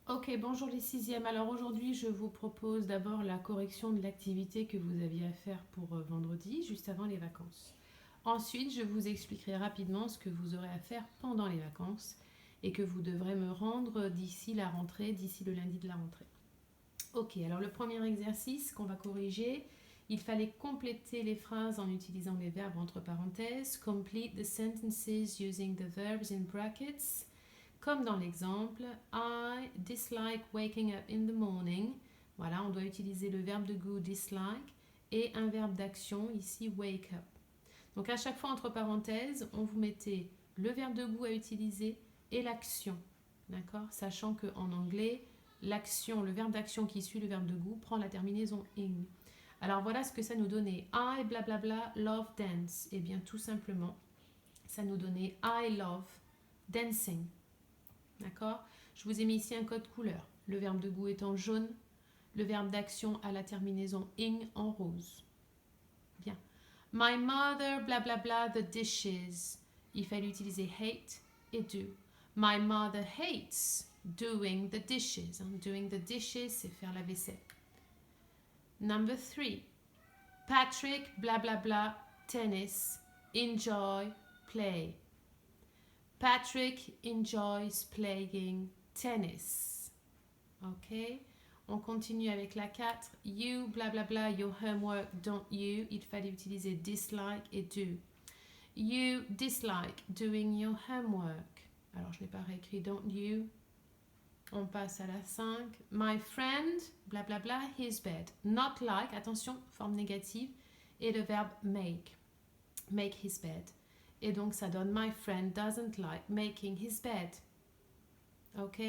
Ok, bonjour les sixièmes. Alors aujourd'hui, je vous propose d'abord la correction de l'activité que vous aviez à faire pour vendredi, juste avant les vacances. Ensuite, je vous expliquerai rapidement ce que vous aurez à faire pendant les vacances et que vous devrez me rendre d'ici la rentrée, d'ici le lundi de la rentrée. Ok, alors le premier exercice qu'on va corriger, il fallait compléter les phrases en utilisant les verbes entre parenthèses. Complete the sentences using the verbs in brackets. Comme dans l'exemple, I dislike waking up in the morning. Voilà, on doit utiliser le verbe de goût dislike et un verbe d'action, ici wake up. Donc à chaque fois entre parenthèses, on vous mettait le verbe de goût à utiliser et l'action. D'accord? Sachant qu'en anglais, l'action, le verbe d'action qui suit le verbe de goût prend la terminaison ing. Alors voilà ce que ça nous donnait. I blablabla love dance. Eh bien tout simplement, ça nous donnait I love dancing. D'accord? Je vous ai mis ici un code couleur. Le verbe de goût est en jaune, le verbe d'action à la terminaison ing en rose. Bien. My mother, bla bla bla, the dishes. Il fallait utiliser hate et do. My mother hates doing the dishes. Doing the dishes, c'est faire la vaisselle. Number 3. Patrick, bla bla bla, tennis, enjoy, play. Patrick enjoys playing tennis. Ok. On continue avec la 4. You, blablabla, your homework, don't you. Il fallait utiliser dislike et do. You dislike doing your homework. Alors, je n'ai pas réécrit don't you. On passe à la 5. My friend, blablabla, his bed. Not like, attention, forme négative. Et le verbe make. Make his bed. Et donc, ça donne my friend doesn't like making his bed. Ok?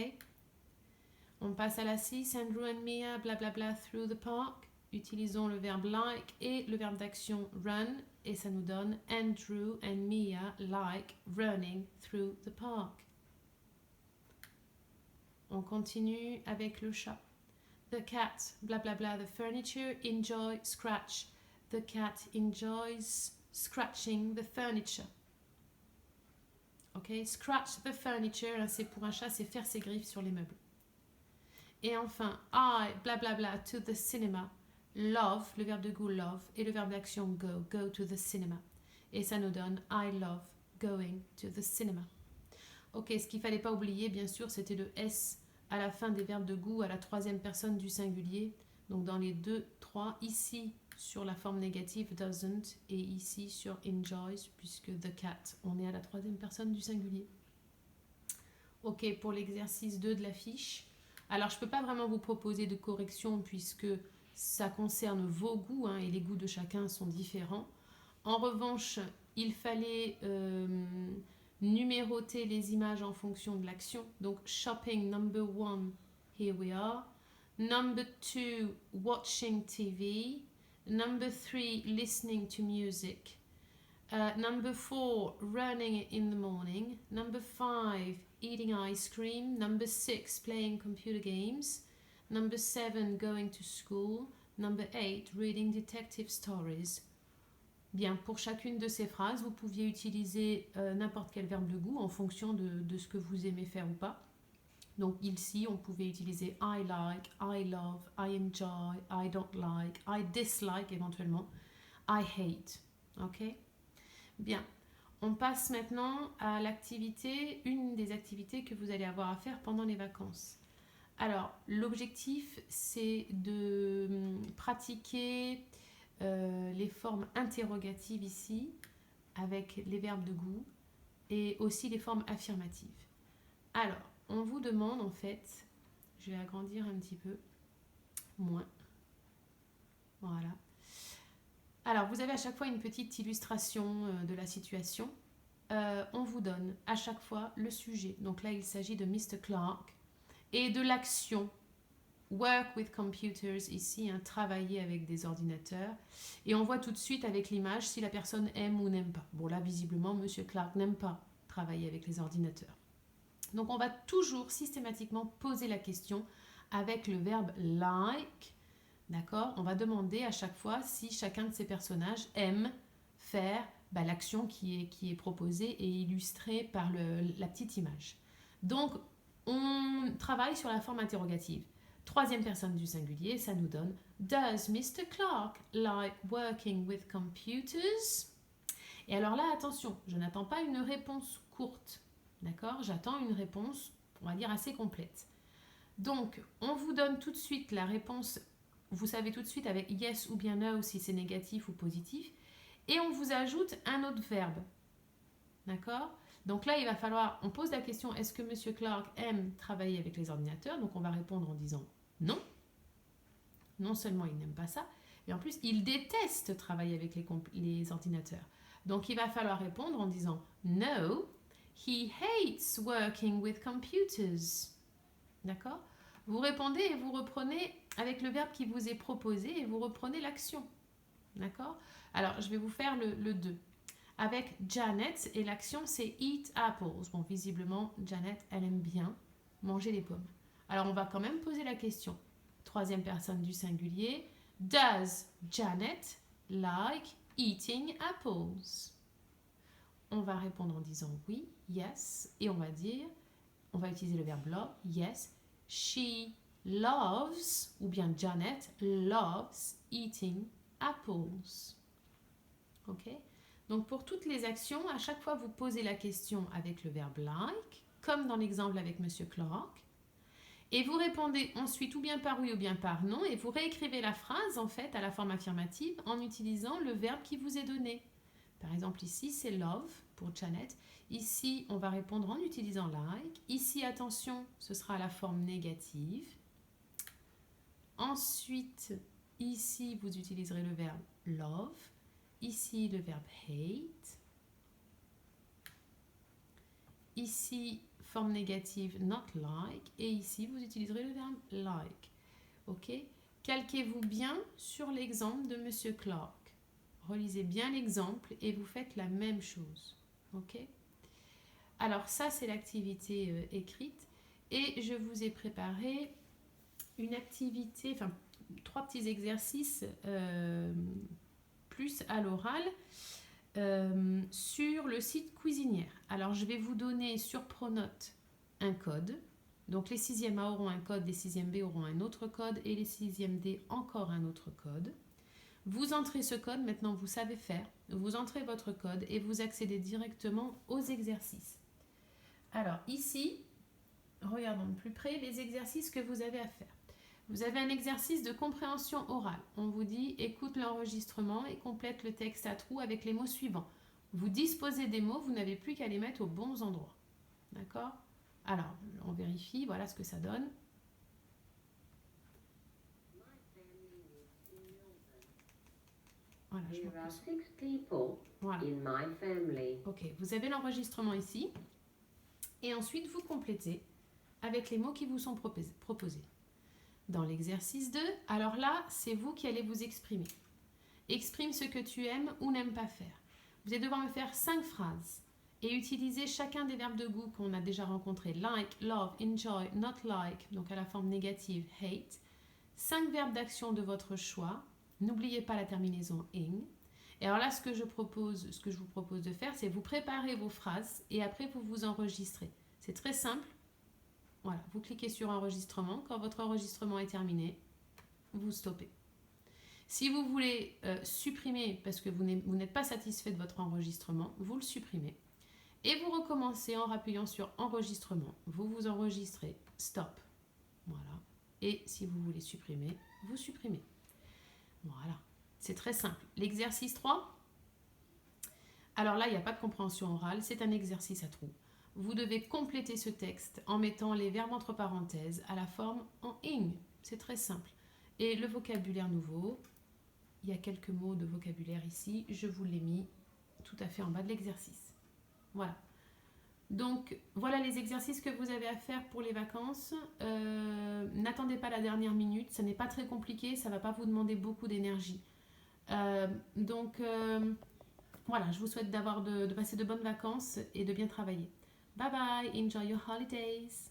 On passe à la 6. Andrew and Mia, blablabla, through the park. Utilisons le verbe like et le verbe d'action run. Et ça nous donne Andrew and Mia like running through the park. On continue avec le chat. The cat, blablabla, the furniture, enjoy, scratch. The cat enjoys scratching the furniture. Ok, scratch the furniture, c'est pour un chat, c'est faire ses griffes sur les meubles. Et enfin, I, blablabla, to the cinema. Love, le verbe de goût love, et le verbe d'action go, go to the cinema. Et ça nous donne I love going to the cinema. Ok, ce qu'il ne fallait pas oublier, bien sûr, c'était le S à la fin des verbes de goût à la troisième personne du singulier. Donc dans les 2, 3, ici sur la forme négative doesn't et ici sur enjoys, puisque the cat, on est à la troisième personne du singulier. Ok, pour l'exercice 2 de la fiche. Alors, je ne peux pas vraiment vous proposer de correction puisque ça concerne vos goûts et les goûts de chacun sont différents. En revanche, il fallait numéroter les images en fonction de l'action. Donc, shopping number 1, here we are. Number 2, watching TV. Number 3, listening to music. Number 4, running in the morning. Number 5, eating ice cream. Number 6, playing computer games. Number 7, going to school. Number 8, reading detective stories. Bien, pour chacune de ces phrases, vous pouviez utiliser n'importe quel verbe de goût en fonction de ce que vous aimez faire ou pas. Donc ici, on pouvait utiliser I like, I love, I enjoy, I don't like, I dislike éventuellement, I hate. Ok? Bien, on passe maintenant à l'activité, une des activités que vous allez avoir à faire pendant les vacances. Alors, l'objectif, c'est de pratiquer les formes interrogatives ici, avec les verbes de goût, et aussi les formes affirmatives. Alors, on vous demande en fait, je vais agrandir un petit peu, moins, voilà. Alors, vous avez à chaque fois une petite illustration de la situation. On vous donne à chaque fois le sujet. Donc là, il s'agit de Mr. Clark et de l'action work with computers ici, travailler avec des ordinateurs. Et on voit tout de suite avec l'image si la personne aime ou n'aime pas. Bon là, visiblement, Monsieur Clark n'aime pas travailler avec les ordinateurs. Donc on va toujours systématiquement poser la question avec le verbe like. D'accord? On va demander à chaque fois si chacun de ces personnages aime faire l'action qui est proposée et illustrée par la petite image. Donc, On travaille sur la forme interrogative. Troisième personne du singulier, ça nous donne Does Mr. Clark like working with computers? Et alors là, attention, je n'attends pas une réponse courte, d'accord? J'attends une réponse, on va dire, assez complète. Donc, on vous donne tout de suite la réponse, vous savez tout de suite avec yes ou bien no si c'est négatif ou positif, et on vous ajoute un autre verbe, d'accord? Donc là, il va falloir, on pose la question, est-ce que Monsieur Clark aime travailler avec les ordinateurs? Donc on va répondre en disant non. Non seulement il n'aime pas ça, mais en plus il déteste travailler avec les ordinateurs. Donc il va falloir répondre en disant no, he hates working with computers. D'accord? Vous répondez et vous reprenez avec le verbe qui vous est proposé et vous reprenez l'action. D'accord? Alors je vais vous faire le 2. Avec Janet, et l'action c'est eat apples. Bon, visiblement, Janet, elle aime bien manger les pommes. Alors, on va quand même poser la question. Troisième personne du singulier. Does Janet like eating apples? On va répondre en disant oui, yes, et on va utiliser le verbe love, yes. She loves, ou bien Janet loves eating apples. Ok? Donc pour toutes les actions, à chaque fois vous posez la question avec le verbe like, comme dans l'exemple avec Monsieur Clark, et vous répondez ensuite ou bien par oui ou bien par non, et vous réécrivez la phrase en fait à la forme affirmative en utilisant le verbe qui vous est donné. Par exemple ici c'est love pour Janet, ici on va répondre en utilisant like, ici attention ce sera la forme négative, ensuite ici vous utiliserez le verbe love, ici, le verbe hate. Ici, forme négative, not like. Et ici, vous utiliserez le verbe like. Ok? Calquez-vous bien sur l'exemple de Monsieur Clark. Relisez bien l'exemple et vous faites la même chose. Ok? Alors, ça, c'est l'activité écrite. Et je vous ai préparé une activité, enfin, 3 petits exercices plus à l'oral sur le site Cuisinière. Alors je vais vous donner sur Pronote un code. Donc les 6e A auront un code, les 6e B auront un autre code et les 6e D encore un autre code. Vous entrez ce code, maintenant vous savez faire. Vous entrez votre code et vous accédez directement aux exercices. Alors ici, regardons de plus près les exercices que vous avez à faire. Vous avez un exercice de compréhension orale. On vous dit écoute l'enregistrement et complète le texte à trous avec les mots suivants. Vous disposez des mots, vous n'avez plus qu'à les mettre aux bons endroits. D'accord? Alors, on vérifie, voilà ce que ça donne. Voilà, je voilà. Ok, vous avez l'enregistrement ici. Et ensuite, vous complétez avec les mots qui vous sont proposés. Dans l'exercice 2, alors là, c'est vous qui allez vous exprimer. Exprime ce que tu aimes ou n'aimes pas faire. Vous allez devoir me faire 5 phrases et utiliser chacun des verbes de goût qu'on a déjà rencontrés. Like, love, enjoy, not like, donc à la forme négative, hate. 5 verbes d'action de votre choix. N'oubliez pas la terminaison ing. Et alors là, ce que je vous propose de faire, c'est vous préparer vos phrases et après vous vous enregistrez. C'est très simple. Voilà, vous cliquez sur enregistrement. Quand votre enregistrement est terminé, vous stoppez. Si vous voulez supprimer parce que vous n'êtes pas satisfait de votre enregistrement, vous le supprimez. Et vous recommencez en rappuyant sur enregistrement. Vous vous enregistrez, stop. Voilà. Et si vous voulez supprimer, vous supprimez. Voilà. C'est très simple. L'exercice 3. Alors là, il n'y a pas de compréhension orale. C'est un exercice à trous. Vous devez compléter ce texte en mettant les verbes entre parenthèses à la forme en ing. C'est très simple. Et le vocabulaire nouveau, il y a quelques mots de vocabulaire ici. Je vous l'ai mis tout à fait en bas de l'exercice. Voilà. Donc, voilà les exercices que vous avez à faire pour les vacances. N'attendez pas la dernière minute. Ce n'est pas très compliqué. Ça ne va pas vous demander beaucoup d'énergie. Voilà, je vous souhaite de passer de bonnes vacances et de bien travailler. Bye bye, enjoy your holidays.